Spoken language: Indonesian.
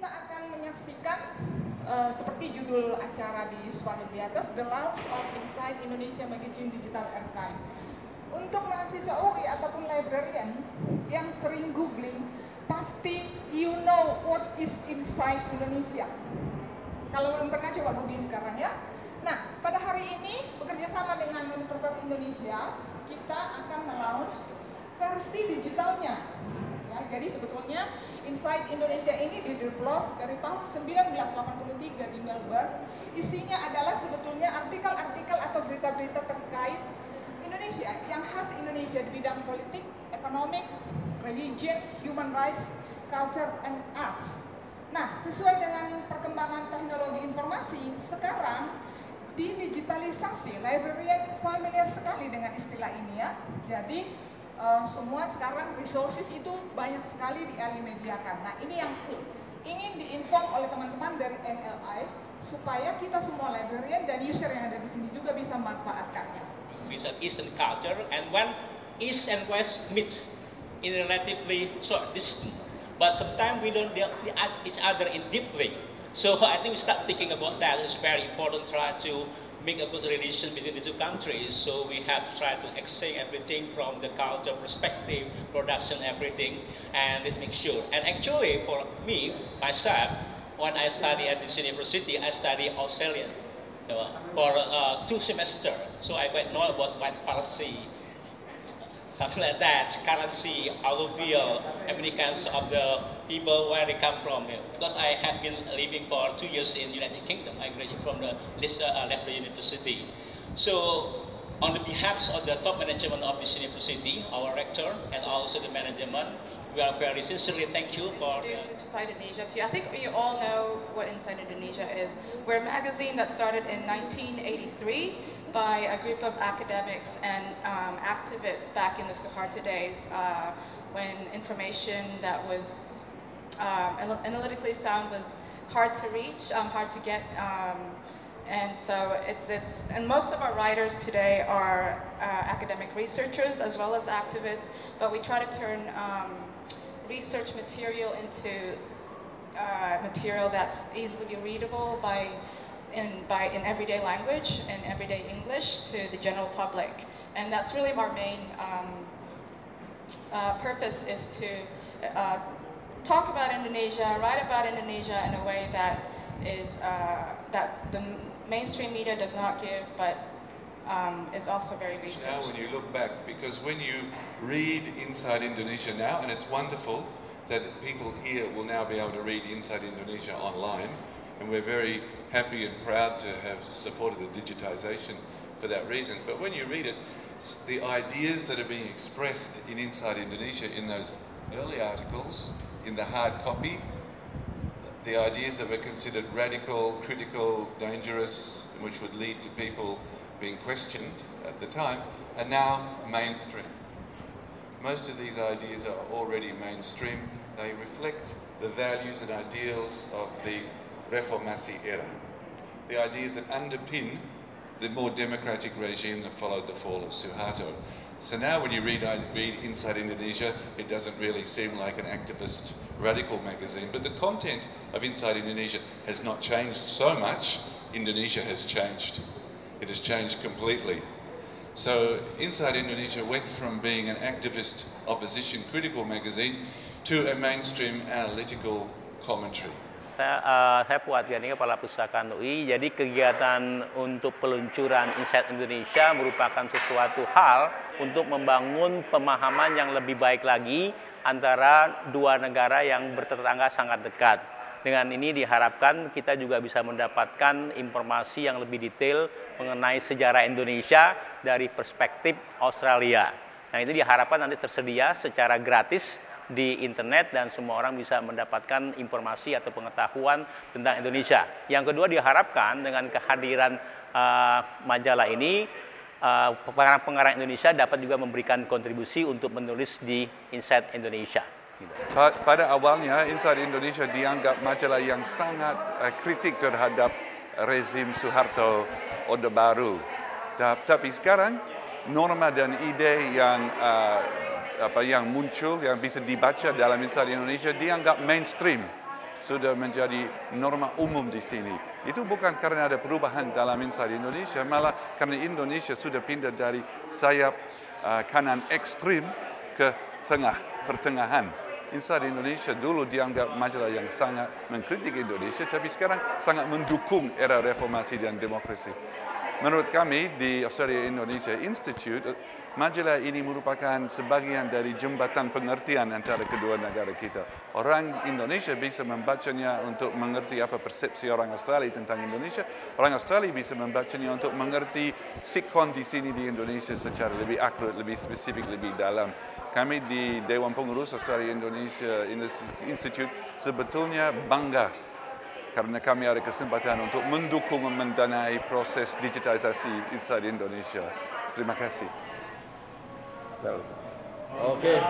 kita akan menyaksikan seperti judul acara di spanduk di atas, The Launch of Inside Indonesia Magazine Digital Archive. Untuk mahasiswa UI ataupun librarian yang sering googling, pasti you know what is Inside Indonesia. Kalau belum pernah, coba googling sekarang ya. Nah, pada hari ini bekerja sama dengan Universitas Indonesia, kita akan melaunch versi digitalnya. Ya, jadi sebetulnya Inside Indonesia ini didevelop dari tahun 1983 di Melbourne. Isinya adalah sebetulnya artikel-artikel atau berita-berita terkait Indonesia yang khas Indonesia di bidang politik, ekonomi, religion, human rights, culture, and arts. Nah, sesuai dengan perkembangan teknologi informasi, sekarang digitalisasi, librarian familiar sekali dengan istilah ini ya. Jadi semua sekarang resources itu banyak sekali dialimediakan. Nah, ini yang ingin diinform oleh teman-teman dari NLI supaya kita semua librarian dan user yang ada di sini juga bisa memanfaatkannya. With an Eastern culture, and when East and West meet in a relatively short distance, but sometimes we don't deal with each other in deep way. So I think we start thinking about that. It's very important to try to make a good relation between the two countries. So we have to try to exchange everything from the culture perspective, production, everything, and it makes sure. And actually, for me, myself, when I study at this university, I study Australian for 2 semesters. So I quite know about versi, something like that, currency, alluvial, many kinds of the people where they come from. Because I have been living for 2 years in United Kingdom. I graduated from the Leicester University. So on the behalf of the top management of this university, our rector and also the management, we are very sincerely thank you for Inside Indonesia to you. I think you all know what Inside Indonesia is. We're a magazine that started in 1983 by a group of academics and activists back in the Suharto days when information that was analytically sound was hard to reach, hard to get. And so and most of our writers today are academic researchers as well as activists, but we try to turn research material into material that's easily readable in everyday language and everyday English to the general public. And that's really our main purpose, is to talk about Indonesia, write about Indonesia in a way that is that the mainstream media does not give, but is also very researched. Now when you look back, because when you read Inside Indonesia now, and it's wonderful that people here will now be able to read Inside Indonesia online, and we're very happy and proud to have supported the digitization for that reason. But when you read it, the ideas that are being expressed in Inside Indonesia in those early articles, in the hard copy, the ideas that were considered radical, critical, dangerous, which would lead to people being questioned at the time, are now mainstream. Most of these ideas are already mainstream. They reflect the values and ideals of the Reformasi era, the ideas that underpin the more democratic regime that followed the fall of Suharto. So now when you read Inside Indonesia, it doesn't really seem like an activist radical magazine, but the content of Inside Indonesia has not changed so much. Indonesia has changed. It has changed completely. So Inside Indonesia went from being an activist opposition critical magazine to a mainstream analytical commentary. Saya Fuad Gani, Kepala Perpustakaan UI. Jadi kegiatan untuk peluncuran Inside Indonesia merupakan sesuatu hal untuk membangun pemahaman yang lebih baik lagi antara dua negara yang bertetangga sangat dekat. Dengan ini diharapkan kita juga bisa mendapatkan informasi yang lebih detail mengenai sejarah Indonesia dari perspektif Australia. Nah, itu diharapkan nanti tersedia secara gratis di internet dan semua orang bisa mendapatkan informasi atau pengetahuan tentang Indonesia. Yang kedua, diharapkan dengan kehadiran majalah ini, pengarang-pengarang Indonesia dapat juga memberikan kontribusi untuk menulis di Inside Indonesia. Pada awalnya Inside Indonesia dianggap majalah yang sangat kritik terhadap rezim Suharto Orde Baru. Tapi sekarang norma dan ide yang muncul, yang bisa dibaca dalam Inside Indonesia dianggap mainstream. sudah menjadi norma umum di sini. Itu bukan karena ada perubahan dalam Inside Indonesia, malah karena Indonesia sudah pindah dari sayap kanan ekstrim ke pertengahan. Inside Indonesia dulu dianggap majalah yang sangat mengkritik Indonesia, tapi sekarang sangat mendukung era reformasi dan demokrasi. Menurut kami di Australia Indonesia Intitute, majalah ini merupakan sebagian dari jembatan pengertian antara kedua negara kita. Orang Indonesia bisa membacanya untuk mengerti apa persepsi orang Australia tentang Indonesia. Orang Australia bisa membacanya untuk mengerti sikon di sini di Indonesia secara lebih akurat, lebih spesifik, lebih dalam. Kami di Dewan Pengurus Australia Indonesia Intitute sebetulnya bangga karena kami ada kesempatan untuk mendukung dan mendanai proses digitalisasi Inside Indonesia. Terima kasih. Oke.